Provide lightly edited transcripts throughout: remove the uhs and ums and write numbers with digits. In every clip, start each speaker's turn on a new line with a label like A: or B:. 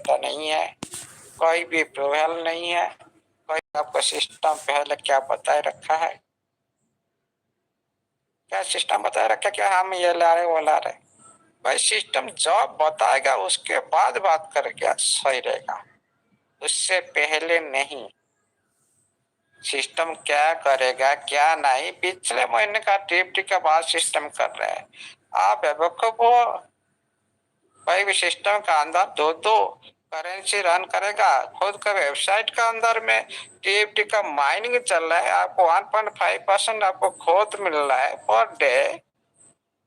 A: पता नहीं है, कोई भी प्रोवेल नहीं है, कोई आपको सिस्टम पहले क्या बताए रखा है, क्या सिस्टम बताए रखा है, क्या हम ये ला रहे वो ला रहे। भाई सिस्टम जब बताएगा उसके बाद बात करके सही रहेगा, उससे पहले नहीं। सिस्टम क्या करेगा क्या नहीं, पिछले महीने का टीएफटी के बाद सिस्टम कर रहे हैं आप बेवकूफ हो। भाई भी सिस्टम का अंदर दो करेंसी रन करेगा, खुद का वेबसाइट का अंदर में टीएफटी का माइनिंग चल रहा है, आपको 1.5% आपको खुद मिल रहा है पर डे।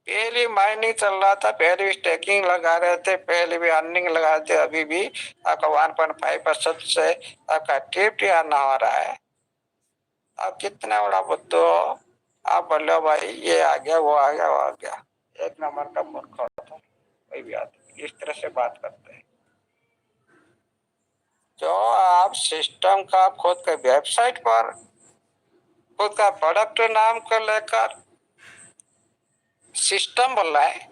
A: पहले माइनिंग चल रहा था, पहले भी स्टेकिंग लगा रहे थे, पहले भी अर्निंग लगा रहे थे, अभी भी आपका 1.5% से आपका टीएफटी आना हो रहा है। आप कितना बड़ा बुद्धू हो, आप बोलो भाई ये आ गया वो आ गया वो आ गया। एक नंबर का मूर्ख होता है कोई भी आदमी इस तरह से बात करते हैं। जो आप सिस्टम का खुद के वेबसाइट पर खुद का प्रोडक्ट नाम को लेकर सिस्टम बोल रहा है,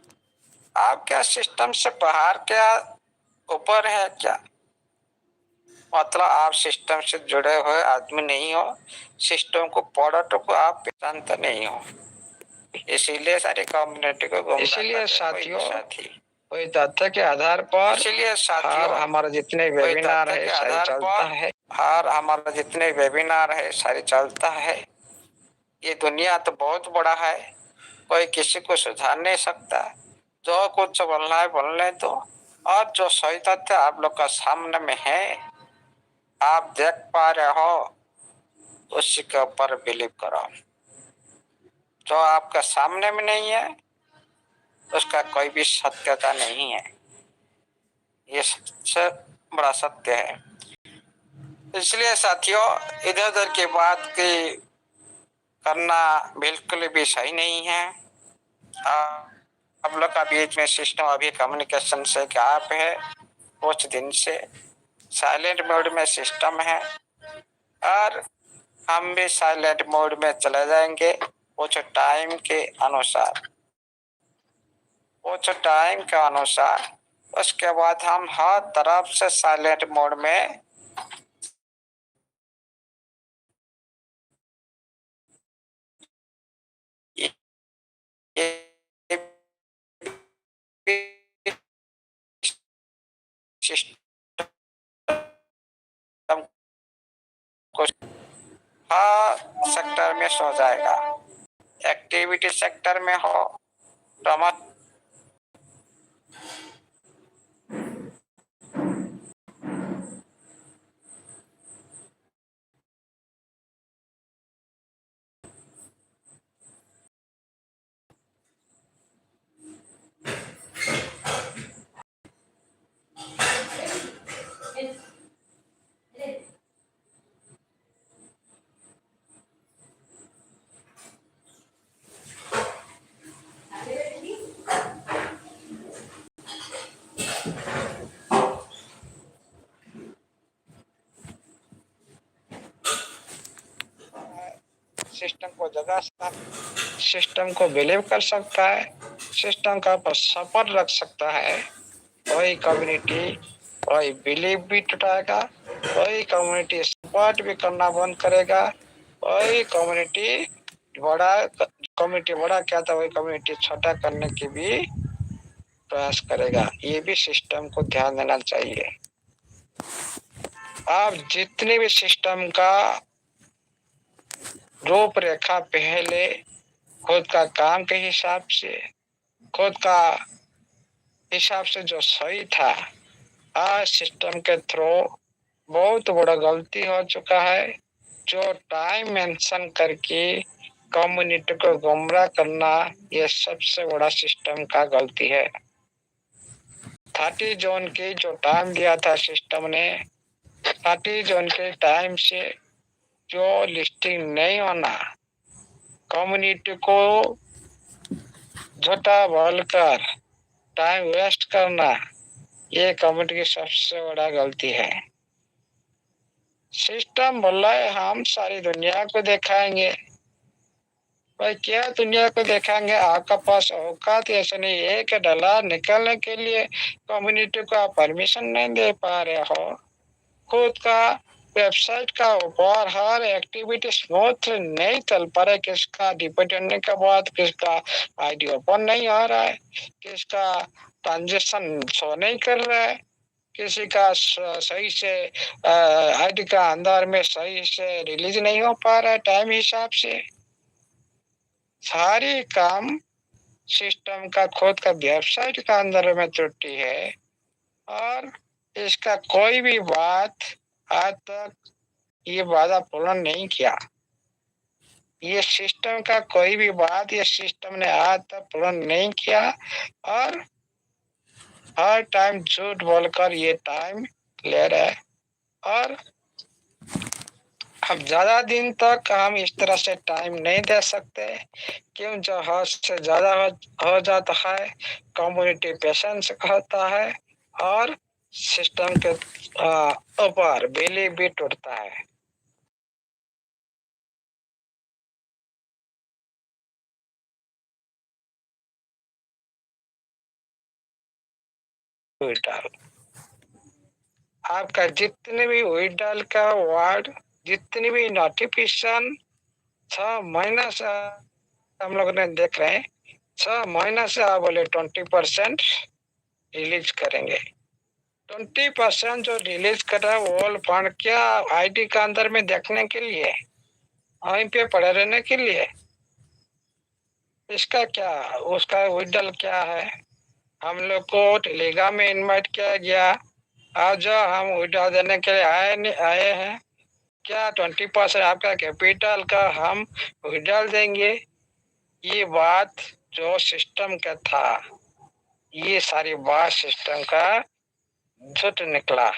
A: आप क्या सिस्टम से बाहर क्या ऊपर है क्या? मतलब आप सिस्टम से जुड़े हुए आदमी नहीं हो, सिस्टम को प्रोडक्ट को आप पहचानते नहीं हो, इसीलिए सारी कम्युनिटी को इसीलिए साथियों कोई तथ्य के आधार पर इसीलिए साथियों हमारा जितने वेबिनार है सारी चलता है, हर हमारा जितने वेबिनार है सारी चलता है। ये दुनिया तो बहुत बड़ा है, कोई किसी को सुधार नहीं सकता, जो कुछ बोलना है बोलने दो। और जो सही तथ्य आप लोग का सामने में है, आप देख पा रहे हो, उसी के ऊपर बिलीव करो। जो आपका सामने में नहीं है उसका कोई भी सत्यता नहीं है, ये सबसे बड़ा सत्य है। इसलिए साथियों इधर उधर की बात की करना बिल्कुल भी सही नहीं है। आप लोग का बीच में सिस्टम अभी कम्युनिकेशन से गैप है, कुछ दिन से साइलेंट मोड में सिस्टम है और हम भी साइलेंट मोड में चले जाएंगे कुछ टाइम के अनुसार, कुछ टाइम के अनुसार। उसके बाद हम हर तरफ से साइलेंट मोड में सिस्टम को हर सेक्टर में सो जाएगा। एक्टिविटी सेक्टर में हो, प्रमोट सिस्टम को जगा सकता, सिस्टम को बिलीव कर सकता है, सिस्टम का सपोर्ट रख सकता है। कोई कम्युनिटी कोई बिलीव भी टूटाएगा, कोई कम्युनिटी सपोर्ट भी करना बंद करेगा, कोई कम्युनिटी बड़ा क्या था वही कम्युनिटी छोटा करने की भी प्रयास करेगा। ये भी सिस्टम को ध्यान देना चाहिए। आप जितने भी सिस्टम का रूपरेखा पहले खुद का काम के हिसाब से, खुद का हिसाब से जो सही था, आज सिस्टम के थ्रू बहुत बड़ा गलती हो चुका है। जो टाइम मेंशन करके कम्युनिटी को गुमराह करना, ये सबसे बड़ा सिस्टम का गलती है। 30 जून की जो टाइम दिया था सिस्टम ने, 30 जून के टाइम से जो लिस्टिंग नहीं होना, कम्युनिटी को झूठा बोलकर टाइम वेस्ट करना, ये कम्युनिटी की सबसे बड़ा गलती है। सिस्टम बोला है हम सारी दुनिया को दिखाएंगे, भाई क्या दुनिया को देखेंगे, आपका पास औकात ऐसा नहीं है कि डला निकलने के लिए कम्युनिटी को आप परमिशन नहीं दे पा रहे हो। खुद का वेबसाइट का ऊपर हर एक्टिविटी स्मूथ नहीं चल पा रहा है, किसका डिपेंडेंट के बाद किसका आईडी ओपन नहीं हो रहा है, किसका ट्रांजेक्शन शो नहीं कर रहा है, किसी का सही से आईडी का अंदर में सही से रिलीज नहीं हो पा रहा है टाइम हिसाब से। सारी काम सिस्टम का खुद का वेबसाइट का अंदर में त्रुटि है, और इसका कोई भी बात आज तक ये वादा पूर्ण नहीं किया। ये सिस्टम का कोई भी बात ये सिस्टम ने आज तक पूर्ण नहीं किया, और हर टाइम झूठ बोलकर ये टाइम ले रहा है। और अब ज्यादा दिन तक हम इस तरह से टाइम नहीं दे सकते, क्यों जो हद से ज्यादा हो जाता है कम्युनिटी पेशेंस होता है, और सिस्टम के ऊपर बिलीव भी टूटता है। विड्रॉल आपका जितने भी विड्रॉल का वार्ड, जितनी भी नोटिफिकेशन 6 महीना से हम लोग ने देख रहे हैं, 6 महीना से आप बोले 20% रिलीज करेंगे। 20% जो रिलीज कर रहा है वो फंड क्या आईटी का अंदर में देखने के लिए, वहीं पे पड़े रहने के लिए, इसका क्या उसका विड्रॉल क्या है? हम लोग को टेलीग्राम में इनवाइट किया गया, आज हम विड्रॉल देने के लिए आए हैं, क्या 20% आपका कैपिटल का हम विड्रॉल देंगे? ये बात जो सिस्टम का था, ये सारी बात सिस्टम का झूठ निकला।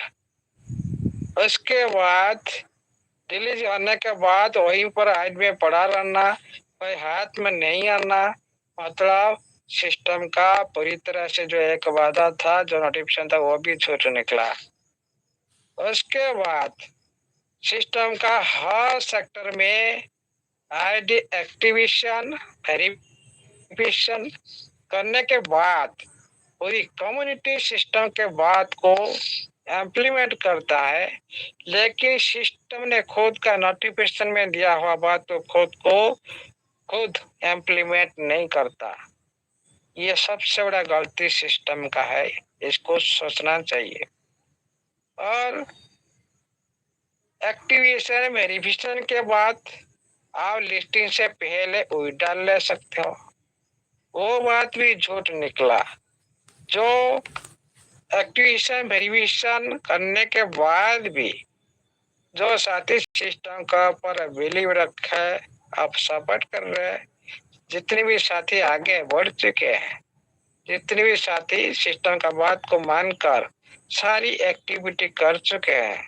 A: उसके बाद रिलीज होने के बाद वहीं पर हाइट में पड़ा रहना, कोई हाथ में नहीं आना, मतलब सिस्टम का पूरी तरह से जो एक वादा था, जो नोटिफिकेशन था, वो भी झूठ निकला। उसके बाद सिस्टम का हर सेक्टर में आईडी एक्टिवेशन वेरिफिकेशन करने के बाद पूरी कम्युनिटी सिस्टम के बात को इम्प्लीमेंट करता है, लेकिन सिस्टम ने खुद का नोटिफिकेशन में दिया हुआ बात तो खुद इम्प्लीमेंट नहीं करता। ये सबसे बड़ा गलती सिस्टम का है, इसको सोचना चाहिए। और एक्टिवेशन वेरिफिकेशन के बाद आप लिस्टिंग से पहले विड्रॉल ले सकते हो, वो बात भी झूठ निकला। जो एक्टिवेशन वेरिफिकेशन करने के बाद भी जो साथी सिस्टम का पर बिलीव रखा है, आप सपोर्ट कर रहे हैं, जितने भी साथी आगे बढ़ चुके हैं, जितने भी साथी सिस्टम का बात को मानकर सारी एक्टिविटी कर चुके हैं,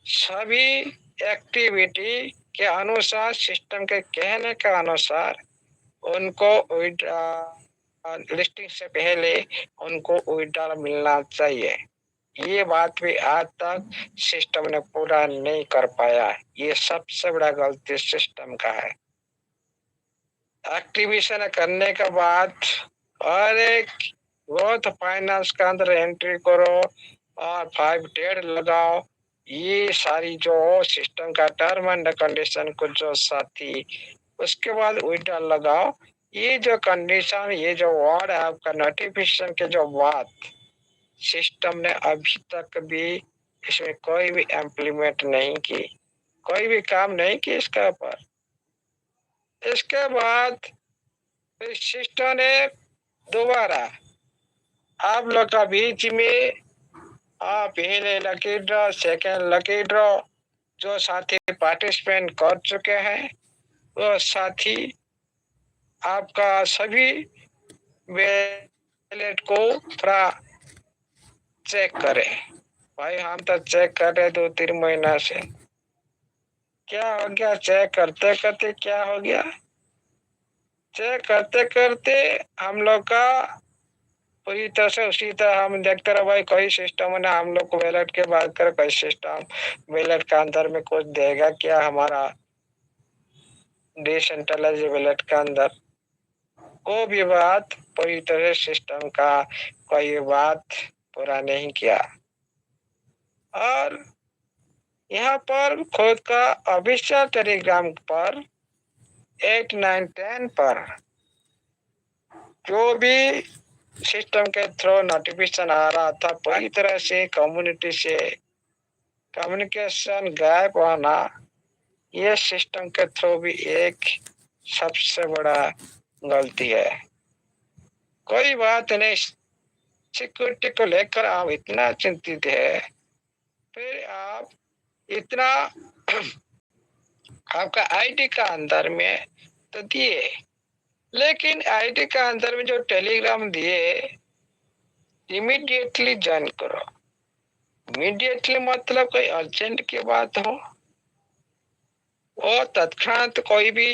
A: सभी एक्टिविटी के अनुसार सिस्टम के कहने के अनुसार उनको लिस्टिंग से पहले उनको विड्रॉल मिलना चाहिए। ये बात भी आज तक सिस्टम ने पूरा नहीं कर पाया, ये सबसे बड़ा गलती सिस्टम का है। एक्टिवेशन करने के बाद और एक ग्रोथ फाइनेंस के अंदर एंट्री करो और 5 डेढ़ लगाओ, ये सारी जो सिस्टम का टर्म एंड कंडीशन को जो साथी, उसके बाद विड्रॉल लगाओ। ये जो कंडीशन, ये जो वर्ड है आपका नोटिफिकेशन के जो बात, सिस्टम ने अभी तक भी इसमें कोई भी इम्प्लीमेंट नहीं की, कोई भी काम नहीं की इसके ऊपर। इसके बाद सिस्टम ने दोबारा आप लोग का बीच में पहले lucky draw, second lucky draw, जो साथी पार्टिसिपेंट कर चुके हैं वो साथी आपका सभी वैलेट को थोड़ा चेक करें। भाई हम तो चेक कर रहे 2-3 महीना से, क्या हो गया? चेक करते करते क्या हो गया? चेक करते करते हम लोग का पूरी तरह से उसी तरह हम देखते रहे। भाई कोई सिस्टम ने हम लोग को वैलेट के बात कर, कोई सिस्टम वैलेट के अंदर में कुछ देगा क्या हमारा? डिसेंट्रलाइज वैलेट के अंदर वो भी बात पूरी तरह सिस्टम का कोई बात पूरा नहीं किया। और यहाँ पर खुद का ऑफिशियल टेलीग्राम पर 8, 9, 10 पर जो भी सिस्टम के थ्रू नोटिफिकेशन आ रहा था पूरी तरह से कम्युनिटी से कम्युनिकेशन गायब होना, ये सिस्टम के थ्रू भी एक सबसे बड़ा गलती है। कोई बात नहीं, सिक्योरिटी को लेकर आप इतना चिंतित है, फिर आप इतना आपका आईडी का अंदर में तो दिए, लेकिन आईडी का अंदर में जो टेलीग्राम दिए इमीडिएटली ज्वाइन करो। इमीडिएटली मतलब कोई अर्जेंट की बात हो और तत्क्षणात कोई भी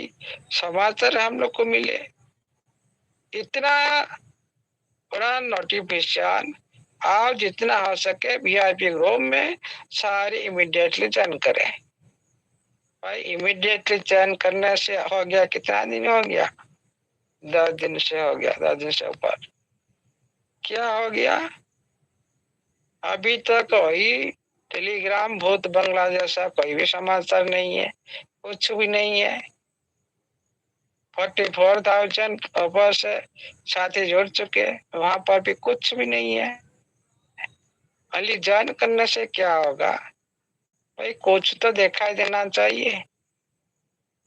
A: समाचार हम लोग को मिले, इतना बड़ा नोटिफिकेशन आप जितना हो सके वीआईपी ग्रुप में सारे इमीडिएटली ज्वाइन करें। भाई इमीडिएटली ज्वाइन करने से हो गया कितना दिन हो गया? 10 दिन से हो गया, 10 दिन से ऊपर। क्या हो गया? अभी तक वही टेलीग्राम भूत बंगला जैसा कोई भी समाचार नहीं है, कुछ भी नहीं है। 44,000 ऊपर से साथी जुड़ चुके, वहां पर भी कुछ भी नहीं है। खाली ज्वाइन करने से क्या होगा भाई? कुछ तो दिखाई देना चाहिए।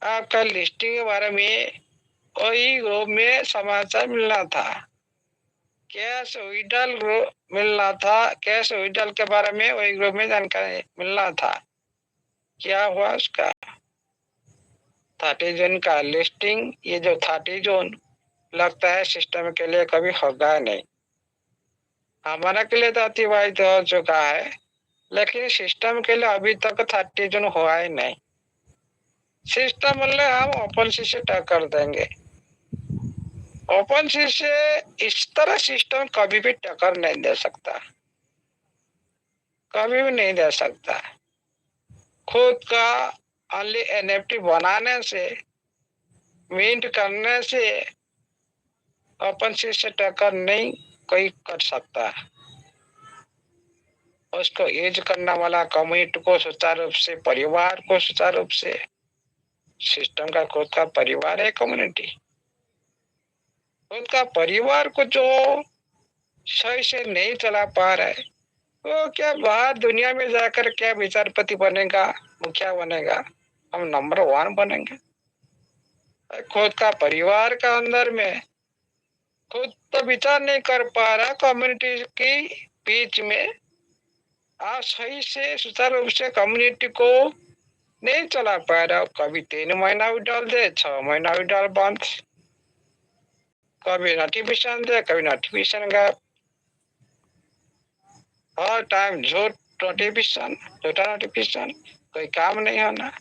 A: आपका लिस्टिंग के बारे में वही ग्रुप में समाचार मिलना था, कैश विड्रॉल मिलना था, कैश विड्रॉल के बारे में वही ग्रुप में जानकारी मिलना था। क्या हुआ उसका? 30 जून का लिस्टिंग, ये जो 30 जून लगता है सिस्टम के लिए कभी होगा नहीं। हमारा के लिए तो अतिवाहित हो चुका है, लेकिन सिस्टम के लिए अभी तक 30 जून हुआ ही नहीं। सिस्टम मतलब हम ओपन सी से टक्कर देंगे। ओपन सी से इस तरह सिस्टम कभी भी टक्कर नहीं दे सकता, कभी भी नहीं दे सकता। खुद का ओनली एनएफटी बनाने से, मिंट करने से ओपन सी से टक्कर नहीं कोई कर सकता। उसको यूज करने वाला कम्युनिटी को सुचारू रूप से, परिवार को सुचारू रूप से, सिस्टम का खुद का परिवार है कम्युनिटी, खुद का परिवार को जो सही से नहीं चला पा रहा है, वो क्या बाहर दुनिया में जाकर क्या विचारपति बनेगा, मुखिया बनेगा, हम नंबर 1 बनेंगे? खुद का परिवार का अंदर में खुद तो विचार नहीं कर पा रहा, कम्युनिटी की बीच में आप सही से सुचारू रूप से कम्युनिटी को नहीं चला पा रहा। कभी 3 महीना भी डाल दे, 6 महीना भी डाल बंद, कभी नोटिफिकेशन दे, कभी नोटिफिकेशन गायब, हर टाइम झूठ नोटिफिकेशन, झूठा नोटिफिकेशन, कोई काम नहीं होना।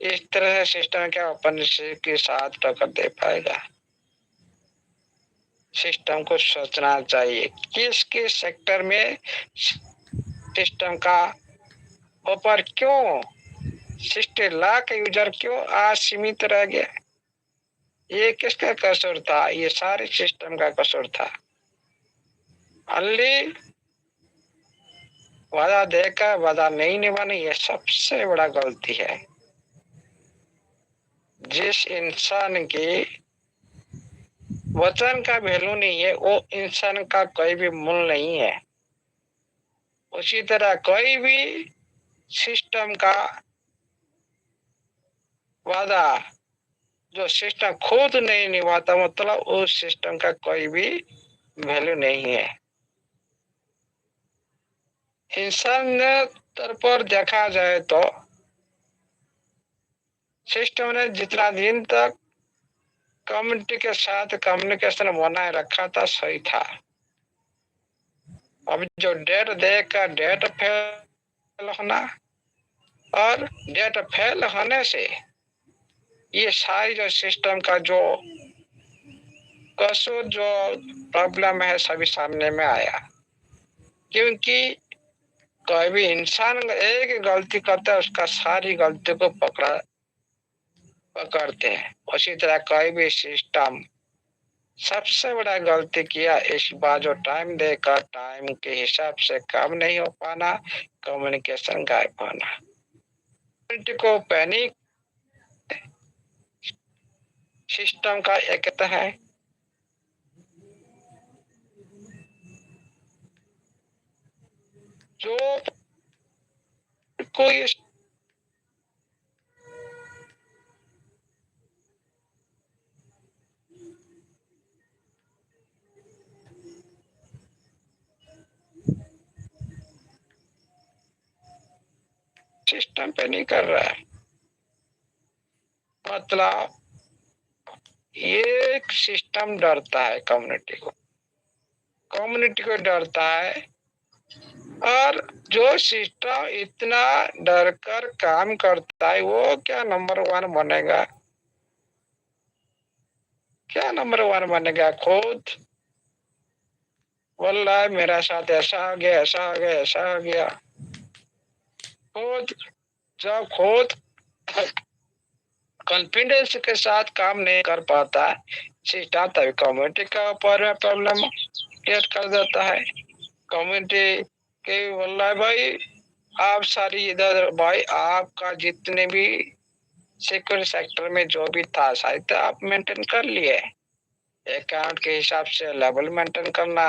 A: इस तरह से सिस्टम क्या ओपन के साथ टक्कर दे पाएगा? सिस्टम को सोचना चाहिए किस किस सेक्टर में सिस्टम का ऊपर क्यों 60 लाख यूजर क्यों आज सीमित रह गया? ये किसका कसूर था? ये सारे सिस्टम का कसूर था। अली वादा देकर वादा नहीं निभाना, ये सबसे बड़ा गलती है। जिस इंसान की वचन का वैल्यू नहीं है, वो इंसान का कोई भी मूल्य नहीं है। उसी तरह कोई भी सिस्टम का वादा जो सिस्टम खुद नहीं निभाता, मतलब उस सिस्टम का कोई भी वैल्यू नहीं है। इंसान स्तर पर देखा जाए तो सिस्टम ने जितना दिन तक कम्युनिटी के साथ कम्युनिकेशन बनाए रखा था सही था। अब जो डेट देकर डेट फेल होना और डेट फेल होने से ये सारी जो सिस्टम का जो कसूर, जो प्रॉब्लम है, सभी सामने में आया। क्योंकि कोई भी इंसान एक गलती करता है, उसका सारी गलती को पकड़ा पकड़ते हैं। उसी तरह कोई भी सिस्टम सबसे बड़ा गलती किया इस बार जो टाइम देकर टाइम के हिसाब से काम नहीं हो पाना, कम्युनिकेशन गायब होना। को पैनिक सिस्टम का एक है। जो कोई सिस्टम पे नहीं कर रहा है, मतलब ये सिस्टम डरता है कम्युनिटी को डरता है। और जो सिस्टम इतना डर कर काम करता है वो क्या नंबर वन बनेगा? क्या नंबर वन बनेगा? खुद बोल रहा है मेरा साथ ऐसा हो गया, ऐसा हो गया, ऐसा हो गया। खुद जब खुद कॉन्फिडेंस के साथ काम नहीं कर पाता सिस्टम, तभी कम्युनिटी का ऊपर प्रॉब्लम क्रिएट कर देता है। कम्युनिटी के बोल रहा है भाई आप सारी इधर, भाई आपका जितने भी सिक्योरिटी सेक्टर में जो भी था शायद आप मेंटेन कर लिए, अकाउंट के हिसाब से लेवल मेंटेन करना।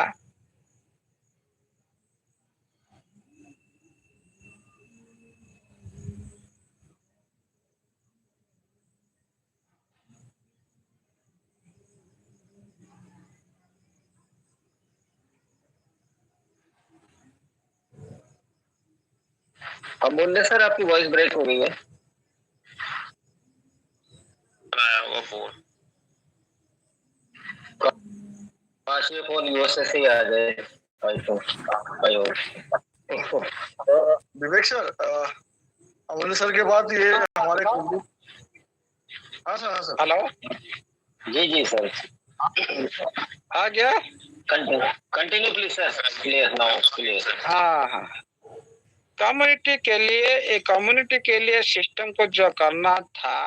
B: अब बोल रहे सर आपकी वॉइस ब्रेक हो गई है।
A: वो फोन
B: काश ये फोन यूएसए से ही आ जाए।
C: विवेक सर, अमन सर के बाद ये हमारे हाँ सर।
A: हेलो
B: जी जी सर,
A: आ गया।
B: Continue please sir, clear now clear.
A: हाँ, कम्युनिटी के लिए सिस्टम को जो करना था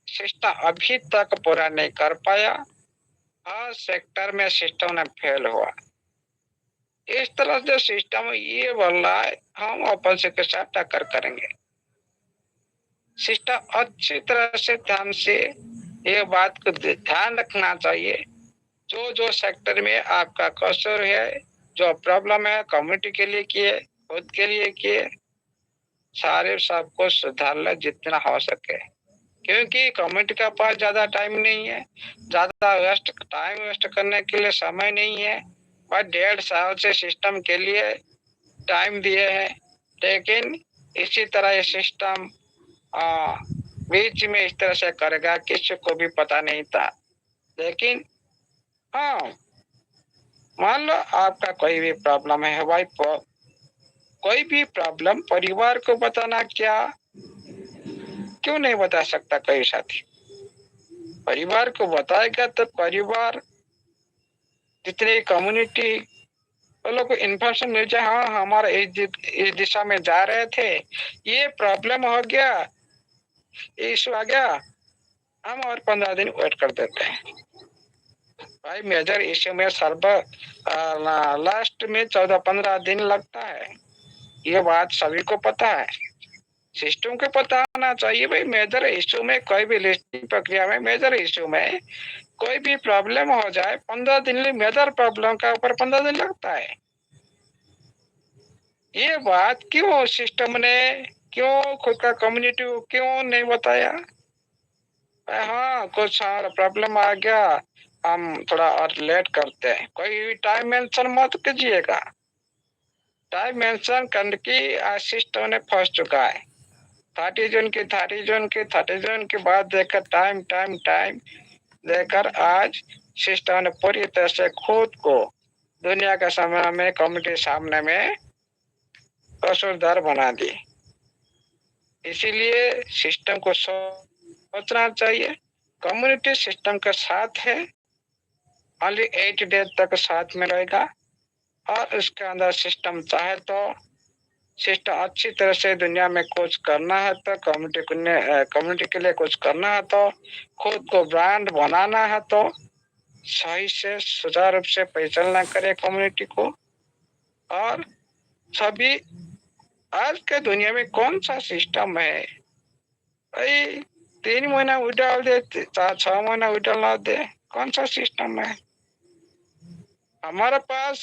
A: सिस्टम अभी तक पूरा नहीं कर पाया। हर सेक्टर में सिस्टम ने फेल हुआ। इस तरह से सिस्टम ये बोल रहा है हम ओपन से के साथ टक्कर करेंगे। सिस्टम अच्छी तरह से ध्यान से ये बात को ध्यान रखना चाहिए, जो सेक्टर में आपका कसूर है, जो प्रॉब्लम है, कम्युनिटी के लिए किए, खुद के लिए किए, सारे सबको सुधार ले जितना हो सके। क्योंकि कम्युनिटी के पास ज्यादा टाइम नहीं है, ज्यादा टाइम वेस्ट करने के लिए समय नहीं है। और 1.5 साल से सिस्टम के लिए टाइम दिए हैं, लेकिन इसी तरह ये सिस्टम बीच में इस तरह से करेगा किसी को भी पता नहीं था। लेकिन हाँ, मान लो आपका कोई भी प्रॉब्लम है भाई, कोई भी प्रॉब्लम परिवार को बताना क्यों नहीं बता सकता? कोई साथी परिवार को बताएगा तो परिवार जितने कम्युनिटी वो लोग को इन्फॉर्मेशन मिल जाए। हाँ, हमारा इस दिशा में जा रहे थे, ये प्रॉब्लम हो गया, इशू आ गया, हम और 15 दिन वेट कर देते हैं। भाई मेजर इश्यू में लास्ट में 14-15 दिन लगता है। ये बात सभी को पता है, सिस्टम को पता होना चाहिए। भाई मेजर इश्यू में, कोई भी लिस्टिंग प्रक्रिया में मेजर इश्यू में कोई भी प्रॉब्लम हो जाए 15 दिन, मेजर प्रॉब्लम का ऊपर 15 दिन लगता है। ये बात क्यों सिस्टम ने, क्यों खुद का कम्युनिटी को क्यों नहीं बताया? हाँ, कुछ और प्रॉब्लम आ गया, हम थोड़ा और लेट करते हैं। कोई भी टाइम मेंशन मत कीजिएगा। टाइम मेंशन करने की सिस्टम ने फंस चुका है। 30 जून के बाद देखकर टाइम देकर आज सिस्टम ने पूरी तरह से खुद को दुनिया के समय में कम्युनिटी सामने में कसूरदार बना दी। इसीलिए सिस्टम को सोचना चाहिए, कम्युनिटी सिस्टम के साथ है, ओनली 8 डेज तक साथ में रहेगा। और उसके अंदर सिस्टम चाहे तो सिस्टम अच्छी तरह से दुनिया में कुछ करना है तो कम्युनिटी के लिए कुछ करना है तो खुद को ब्रांड बनाना है तो सही से सुचारू रूप से परिचालना करे कम्युनिटी को। और सभी आज के दुनिया में कौन सा सिस्टम है भाई, 3 महीना उड़ाल दे 6 महीना उड़ाल ना दे, कौन सा सिस्टम है? हमारे पास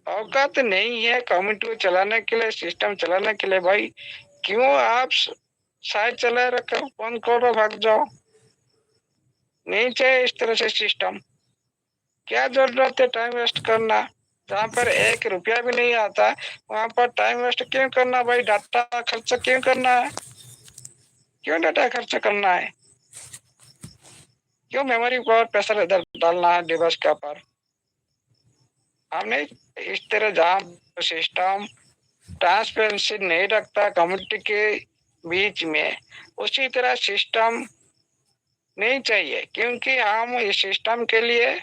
A: औकात नहीं है कम्युनिटी को चलाने के लिए, सिस्टम चलाने के लिए। भाई क्यों आप साइड चलाए रखो, बंद करो, भाग जाओ। नहीं चाहिए इस तरह से सिस्टम। क्या जरूरत है टाइम वेस्ट करना? जहाँ पर 1 रुपया भी नहीं आता वहां पर टाइम वेस्ट क्यों करना भाई? डाटा खर्च क्यों करना है? क्यों डाटा खर्च करना है? क्यों मेमोरी पर प्रेशर इधर डालना है डिवाइस के ऊपर? हमने इस तरह जहाँ सिस्टम ट्रांसपेरेंसी नहीं रखता कम्युनिटी के बीच में, उसी तरह सिस्टम नहीं चाहिए। क्योंकि हम इस सिस्टम के लिए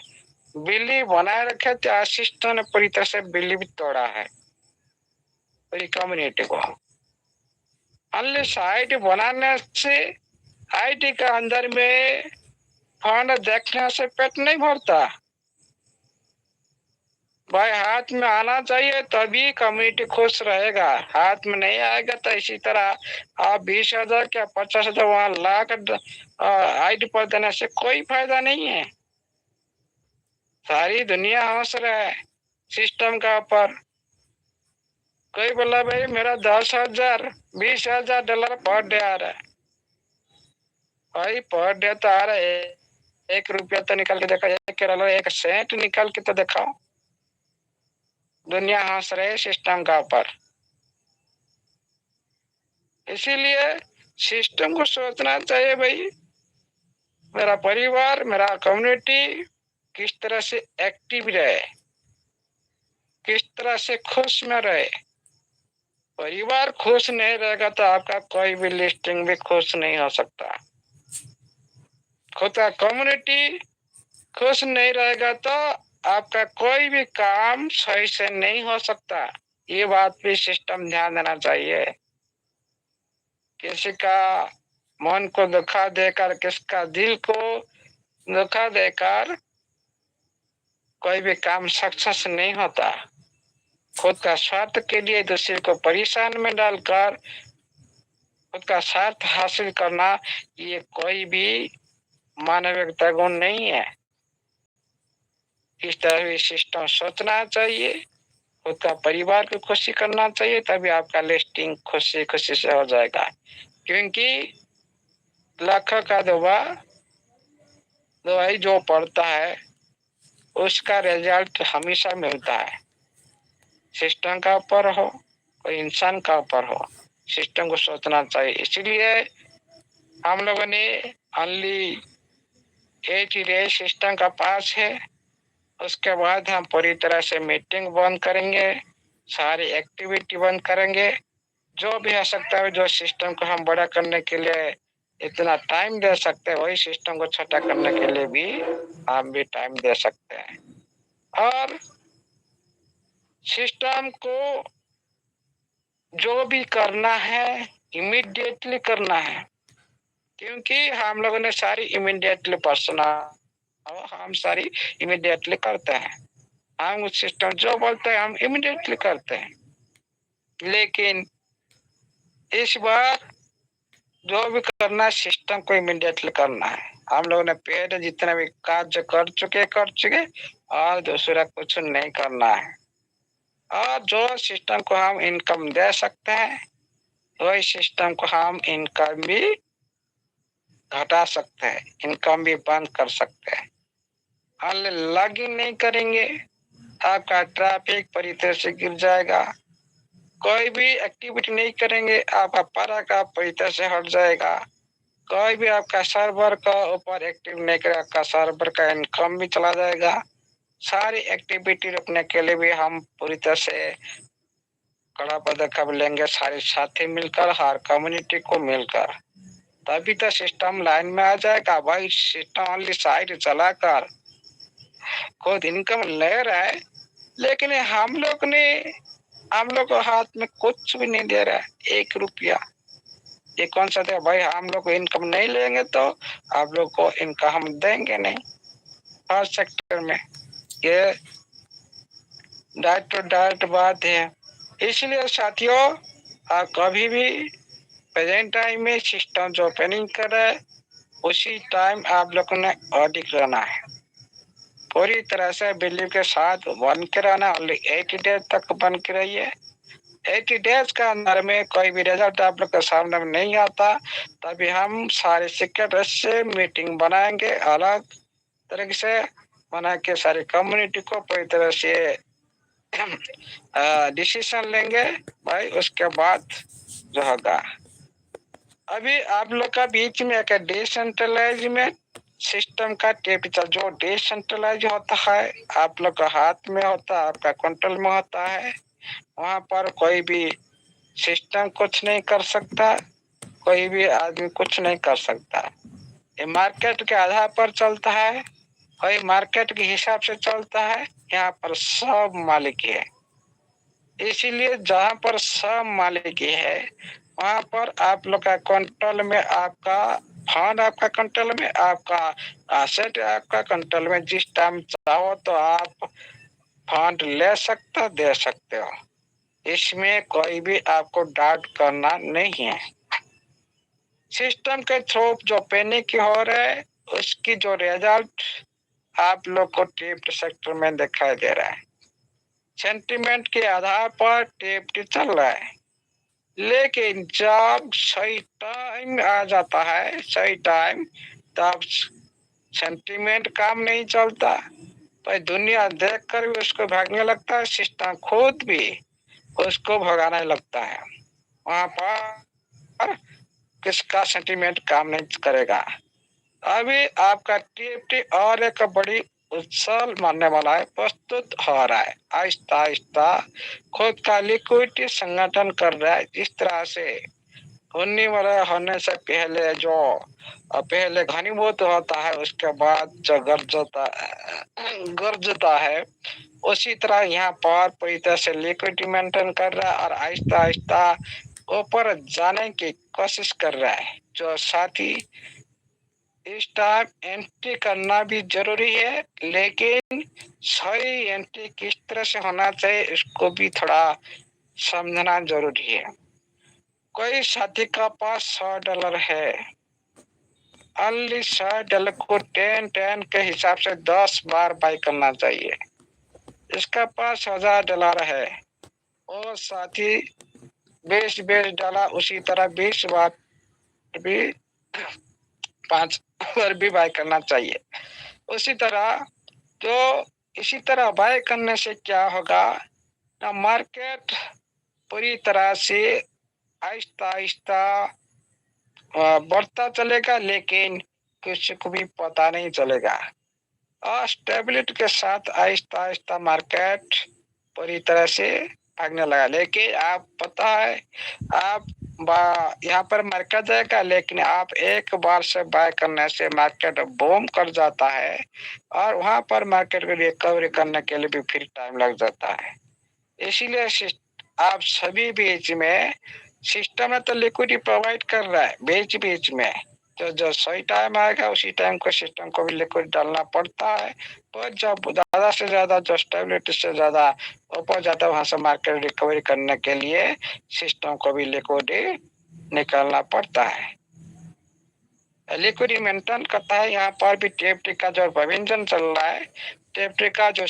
A: बिल्ली बनाए रखे थे, आज सिस्टम ने पूरी तरह से बिल्ली भी तोड़ा है पूरी कम्युनिटी को। अन्य साइट बनाने से आईटी का अंदर में फंड देखने से पेट नहीं भरता भाई। हाथ में आना चाहिए तभी कम्युनिटी खुश रहेगा। हाथ में नहीं आएगा तो इसी तरह आप 20,000 क्या 50,000 वहां लाख आईटी पर देने से कोई फायदा नहीं है। सारी दुनिया हंस रहा है सिस्टम का ऊपर। कोई बोला भाई मेरा 10,000 $20,000 पर डे आ रहा है। भाई पर डे तो आ रहा है, 1 रुपया तो निकाल के देखो, 1 सेंट निकाल के तो दिखाओ। दुनिया हंस रहे सिस्टम का ऊपर। इसीलिए सिस्टम को सोचना चाहिए भाई, मेरा परिवार, मेरा कम्युनिटी किस तरह से एक्टिव रहे, किस तरह से खुश में रहे। परिवार खुश नहीं रहेगा तो आपका कोई भी लिस्टिंग भी खुश नहीं हो सकता। खुद का कम्युनिटी खुश नहीं रहेगा तो आपका कोई भी काम सही से नहीं हो सकता। ये बात भी सिस्टम ध्यान देना चाहिए। किसी का मन को दुखा देकर, किसका दिल को दुखा देकर कोई भी काम सक्सेस नहीं होता। खुद का स्वार्थ के लिए दूसरे को परेशान में डालकर खुद का स्वार्थ हासिल करना, ये कोई भी मानविकता गुण नहीं है। इस तरह सिस्टम सोचना चाहिए, खुद का परिवार को खुशी करना चाहिए, तभी आपका लिस्टिंग खुशी खुशी से हो जाएगा। क्योंकि लाखों का दवाई जो पड़ता है उसका रिजल्ट हमेशा मिलता है। सिस्टम का ऊपर हो, कोई इंसान का ऊपर हो, सिस्टम को सोचना चाहिए। इसलिए हम लोगों ने ओनली 8 डेज सिस्टम का पास है। उसके बाद हम पूरी तरह से मीटिंग बंद करेंगे, सारी एक्टिविटी बंद करेंगे। जो भी हो सकता है, जो सिस्टम को हम बड़ा करने के लिए इतना टाइम दे सकते हैं, वही सिस्टम को छोटा करने के लिए भी हम भी टाइम दे सकते हैं। और सिस्टम को जो भी करना है इमीडिएटली करना है। क्योंकि हम लोगों ने सारी इमीडिएटली पर्सनल, हम सारी इमीडिएटली करते हैं। हम उस सिस्टम जो बोलते हैं हम इमीडिएटली करते हैं। लेकिन इस बार जो भी करना है सिस्टम को इमीडिएटली करना है। हम लोगों ने पेड़ जितने भी कार्य कर चुके और दूसरा कुछ नहीं करना है। और जो सिस्टम को हम इनकम दे सकते हैं वही सिस्टम को हम इनकम भी घटा सकते हैं, इनकम भी बंद कर सकते हैं। लॉग इन नहीं करेंगे आपका ट्रैफिक पूरी तरह से गिर जाएगा। कोई भी एक्टिविटी नहीं करेंगे आपका पारा का पूरी तरह से हट जाएगा। कोई भी आपका सर्वर का ऊपर एक्टिव नहीं करेगा, आपका सर्वर का इनकम भी चला जाएगा। सारी एक्टिविटी रोकने के लिए भी हम पूरी तरह से कड़ा पदक्षेप लेंगे, सारे साथी मिलकर, हर कम्युनिटी को मिलकर, तभी तो सिस्टम लाइन में आ जाएगा। भाई सिस्टम ओनली साइड चलाकर खुद इनकम ले रहा है, लेकिन हम लोग ने हम लोग को हाथ में कुछ भी नहीं दे रहा है, 1 रुपया। ये कौन सा दे भाई, हम लोग को इनकम नहीं लेंगे तो आप लोग को इनकम हम देंगे नहीं। हर सेक्टर में ये डायरेक्ट टू डायरेक्ट बात है। इसलिए साथियों, आप कभी भी प्रेजेंट टाइम में सिस्टम जो ओपनिंग कर रहे हैं उसी टाइम आप लोगों ने ऑडिट रहना है, पूरी तरह से बिलीव के साथ बन के रहना। ओनली 80 डेज तक बन के रहिए। 80 डेज के अंदर में कोई भी रिजल्ट आप लोग के सामने में नहीं आता, तभी हम सारे सीक्रेट से मीटिंग बनाएंगे, अलग तरीके से बना के सारी कम्युनिटी को पूरी तरह से डिसीजन लेंगे भाई, उसके बाद जो होगा। अभी आप लोग का बीच में एक डिसेंट्रलाइज में सिस्टम का कैपिटल जो डिसेंट्रलाइज होता है आप लोग का हाथ में होता है, आपका कंट्रोल में होता है, वहां पर कोई भी सिस्टम कुछ नहीं कर सकता, कोई भी आदमी कुछ नहीं कर सकता। ये मार्केट के आधार पर चलता है, कोई मार्केट के हिसाब से चलता है। यहाँ पर सब मालिक है, इसीलिए जहाँ पर सब मालिक है वहां पर आप लोग का कंट्रोल में, आपका फंड आपका कंट्रोल में, आपका एसेट आपका कंट्रोल में। जिस टाइम चाहो तो आप फंड ले सकते हो, दे सकते हो, इसमें कोई भी आपको डाउट करना नहीं है। सिस्टम के थ्रू जो पेनी की हो रहा है उसकी जो रिजल्ट आप लोग को टिप्ट सेक्टर में दिखाई दे रहा है। सेंटीमेंट के आधार पर टिप्ट चल रहा है, लेकिन जब सही टाइम आ जाता है, सही टाइम, तब सेंटीमेंट काम नहीं चलता। तो दुनिया देखकर भी उसको भागने लगता है, सिस्टम खुद भी उसको भगाने लगता है। वहां पर किसका सेंटीमेंट काम नहीं करेगा। अभी आपका टीएफटी और एक बड़ी उत्सल मानने वाला है, प्रस्तुत हो रहा है, आहिस्ता आहिस्ता खुद का लिक्विडिटी संगठन कर रहा है। जिस तरह से होने वाला होने से पहले जो पहले घनीभूत होता है उसके बाद जो गरजता है, उसी तरह यहाँ पर पूरी तरह से लिक्विडिटी मेंटेन कर रहा है और आहिस्ता आहिस्ता ऊपर जाने की कोशिश कर रहा है। जो साथी इस टाइम एंट्री करना भी जरूरी है, लेकिन सही एंट्री किस तरह से होना चाहिए इसको भी थोड़ा समझना जरूरी है। कोई साथी का पास $100 है, ओनली $100 को 10 के हिसाब से 10 बार बाई करना चाहिए। इसका पास $1000 है, और साथी 20 डाला, उसी तरह 20 बार भी 5 बार भी बाय करना चाहिए। उसी तरह जो इसी तरह बाय करने से क्या होगा ना, मार्केट पूरी तरह से आहिस्ता आहिस्ता बढ़ता चलेगा, लेकिन किसी को भी पता नहीं चलेगा। और स्टेबिलिटी के साथ आहिस्ता आहिस्ता मार्केट पूरी तरह से भागने लगा। लेकिन आप पता है आप यहाँ पर मार्केट जाएगा, लेकिन आप एक बार से बाय करने से मार्केट बूम कर जाता है और वहां पर मार्केट को रिकवरी करने के लिए भी फिर टाइम लग जाता है। इसीलिए आप सभी बीच में सिस्टम में तो लिक्विडिटी प्रोवाइड कर रहा है, बीच बीच में तो जो सही टाइम आएगा उसी टाइम को सिस्टम को भी लिक्विड डालना पड़ता है। पर जब ज्यादा से ज्यादा जो स्टेबिलिटी से ज्यादा ऊपर जाता है वहां से मार्केट रिकवरी करने के लिए सिस्टम को भी लिक्विडिटी निकालना पड़ता है। लिक्विडिटी मेंटेन करता है। यहाँ पर भी टीएफटी का जो प्रविजन चल रहा है, टीएफटी का जो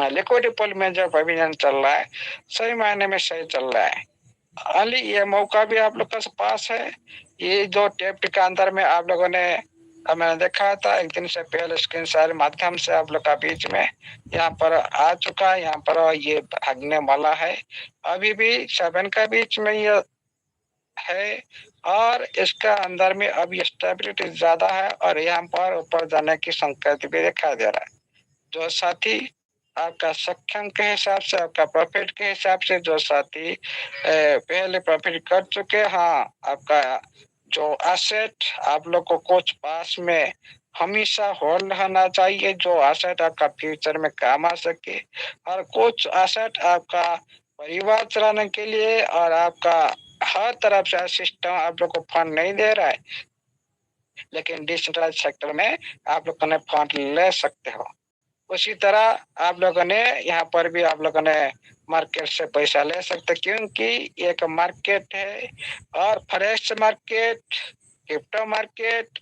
A: लिक्विडिटी पूल में जो प्रविजन चल रहा है सही मायने में सही चल रहा है। अली ये मौका भी आप लोग के पास है। ये जो टीएफटी के अंदर में आप लोगों ने मैंने देखा था एक दिन से पहले स्क्रीन शेयर माध्यम से आप लोग का बीच में यहाँ पर आ चुका है। यहाँ पर ये भागने वाला है, अभी भी 7 का बीच में ये है और इसका अंदर में अभी स्टेबिलिटी ज्यादा है और यहाँ पर ऊपर जाने की संकेत भी दिखाई दे रहा है। जो साथी आपका सक्षम के हिसाब से, आपका प्रॉफिट के हिसाब से, जो साथी पहले प्रॉफिट कर चुके, हाँ आपका जो एसेट आप लोग को कुछ पास में हमेशा होल्ड रहना चाहिए, जो एसेट आपका फ्यूचर में काम आ सके। और कुछ एसेट आपका परिवार चलाने के लिए और आपका हर तरफ से सिस्टम आप लोग को फंड नहीं दे रहा है, लेकिन डिसेंट्रलाइज सेक्टर में आप लोगों ने फंड ले सकते हो। उसी तरह आप लोगों ने यहाँ पर भी आप लोगों ने मार्केट से पैसा ले सकते, क्योंकि एक मार्केट है। और फॉरेक्स मार्केट, क्रिप्टो मार्केट,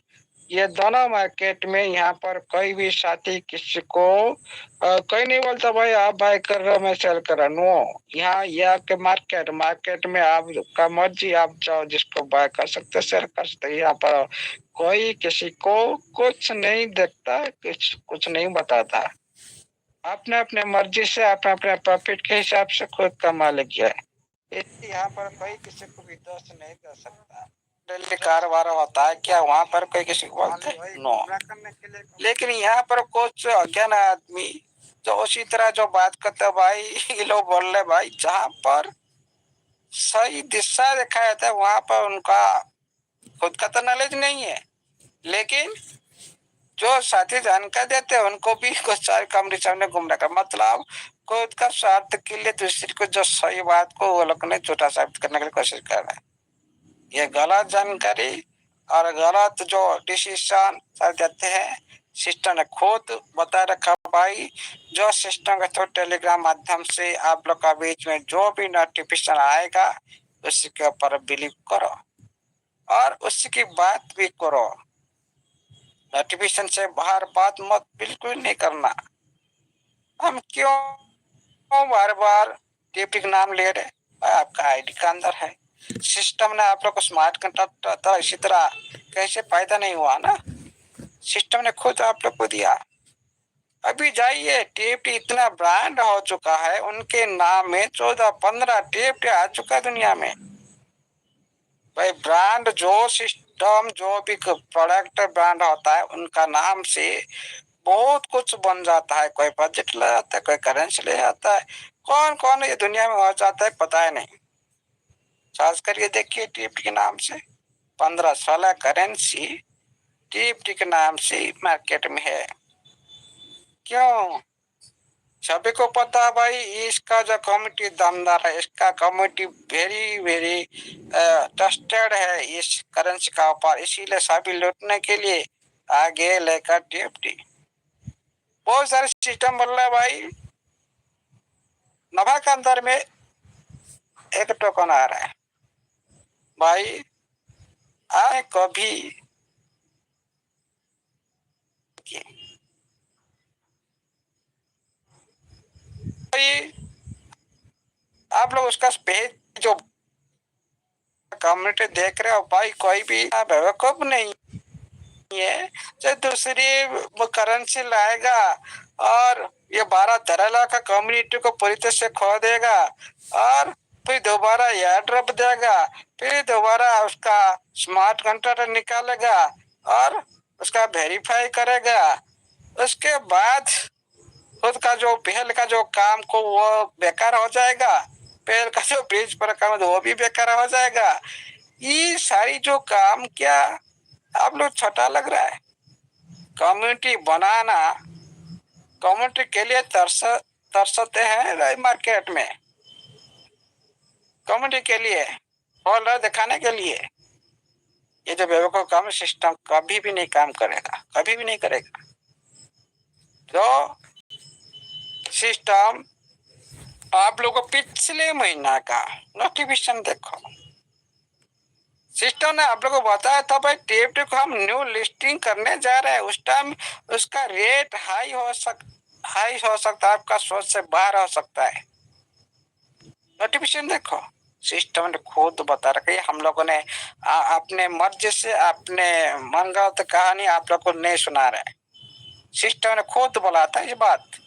A: ये दोनों मार्केट में यहाँ पर कोई भी साथी किसी को कोई नहीं बोलता भाई आप बाय कर रहे हो मैं सेल कर रहा हूँ। नो, यहाँ ये आपके मार्केट में आपका मर्जी, आप जाओ जिसको बाय कर सकते सेल कर सकते। यहाँ पर कोई किसी को कुछ नहीं देखता, कुछ नहीं बताता। आपने अपने मर्जी से अपने अपने प्रॉफिट के हिसाब से खुद का मालिक है। इसलिए यहाँ पर कोई किसी को भी दोष नहीं दे सकता। डेली कारोबार होता है क्या वहाँ पर कोई किसी को बोलते है? नो। लेकिन यहाँ पर कुछ अज्ञान आदमी जो उसी तरह जो बात करते हैं, भाई ये लोग बोल रहे भाई जहाँ पर सही दिशा दिखाया जाता है वहाँ पर उनका खुद का तो नॉलेज नहीं है, लेकिन जो साथी जानकारी देते हैं उनको भी कुछ सारे कम रिचार्ज में गुमराह कर, मतलब खुद का स्वार्थ के लिए दूसरे को जो सही बात को वो लोग ने झूठा साबित करने की कोशिश कर रहे हैं। ये गलत जानकारी और गलत जो डिसीजन देते हैं। सिस्टम ने खुद बता रखा भाई, जो सिस्टम के थ्रू टेलीग्राम माध्यम से आप लोग का बीच में जो भी नोटिफिकेशन आएगा उसी के ऊपर बिलीव करो और उसी की बात भी करो। नोटिफिकेशन से बाहर बात मत बिल्कुल नहीं करना। हम क्यों बार बार टीपी का नाम ले रहे? आपका आईडी का अंदर है। सिस्टम ने आप लोग को स्मार्ट कंट्रैक्ट था, इसी तरह कैसे फायदा नहीं हुआ ना, सिस्टम ने खुद आप लोग को दिया। अभी जाइए, टीएफटी इतना ब्रांड हो चुका है, उनके नाम में 14-15 टीएफटी आ चुका है दुनिया में। भाई ब्रांड जो सिस्टम जो भी प्रोडक्ट ब्रांड होता है उनका नाम से बहुत कुछ बन जाता है। कोई बजट ले जाता है, कोई करेंसी ले जाता है, कौन कौन ये दुनिया में हो जाता है पता है नहीं। सर्च करके देखिए टीएफटी के नाम से 15-16 करेंसी टीएफटी के नाम से मार्केट में है। क्यों? सभी को पता है भाई इसका जो कम्युनिटी दमदार है, इसका कम्युनिटी वेरी वेरी ट्रस्टेड है इस करेंसी का ऊपर, इसीलिए सभी लूटने के लिए आगे लेकर टीएफटी। बहुत सारे सिस्टम बन रहा है भाई। नभा के अंदर में एक टोकन आ रहा है भाई, आए कभी आप लोग उसका पेज जो कम्युनिटी देख रहे हो भाई, कोई भी बेवकूफ नहीं है जो दूसरी करेंसी लाएगा और ये 12-13 लाख का कम्युनिटी को पूरी तरह से खो देगा और फिर दोबारा एयर ड्रॉप देगा, फिर दोबारा उसका स्मार्ट कंट्रैक्ट निकालेगा और उसका वेरीफाई करेगा। उसके बाद खुद का जो पहल का जो काम को वो बेकार हो जाएगा, पहल का जो ब्रिज पर काम वो भी बेकार हो जाएगा। ये सारी जो काम क्या आप लोग छोटा लग रहा है? कम्युनिटी बनाना, कम्युनिटी के लिए तरसते हैं मार्केट में, कम्युनिटी के लिए होल्डर दिखाने के लिए। ये जो बेवकूफ काम सिस्टम कभी भी नहीं काम करेगा, कभी भी नहीं करेगा। तो सिस्टम आप लोगों को पिछले महीना का नोटिफिकेशन देखो, सिस्टम ने आप लोगों को बताया था भाई टीएफटी को हम न्यू लिस्टिंग करने जा रहे हैं। उस टाइम उसका रेट हाई हो सकता है, आपका सोच से बाहर हो सकता है। नोटिफिकेशन देखो, सिस्टम ने खुद बता रखा है। हम लोगों ने अपने मर्जी से अपने मनगढ़ंत कहानी आप लोग को नहीं सुना रहे, सिस्टम ने खुद बोला था ये बात।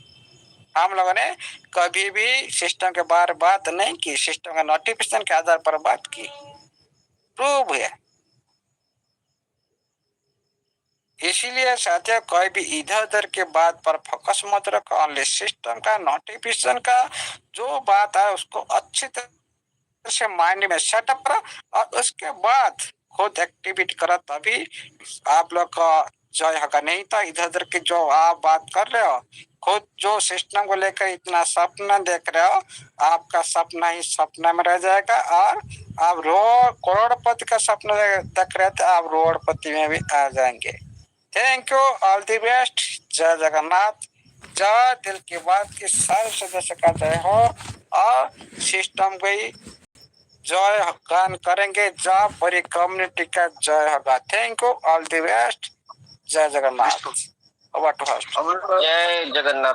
A: हम लोगों ने कभी भी सिस्टम के बारे बात नहीं की, सिस्टम के नोटिफिकेशन के आधार पर बात की, प्रूव है। इसीलिए साथियों कोई भी इधर उधर के बात पर फोकस मत रखो, ओनली सिस्टम का नोटिफिकेशन का जो बात है उसको अच्छी तरह से माइंड में सेटअप करो और उसके बाद खुद एक्टिविटी करो, तभी आप लोग का जय होगा। नहीं तो इधर उधर की जो आप बात कर रहे हो, खुद जो सिस्टम को लेकर इतना सपना देख रहे हो, आपका सपना ही सपना में रह जाएगा और आप करोड़पति का सपना देख रहे थे, आप रोडपति में भी आ जाएंगे। Thank you, all the best. जय जगन्नाथ। जय दिल की बात की सारे सदस्य का जय हो और सिस्टम गई जय गान करेंगे, जय पूरी कम्युनिटी का जय होगा। Thank you, all the best. जय जगन्नाथ। Over to host.
B: जय जगन्नाथ।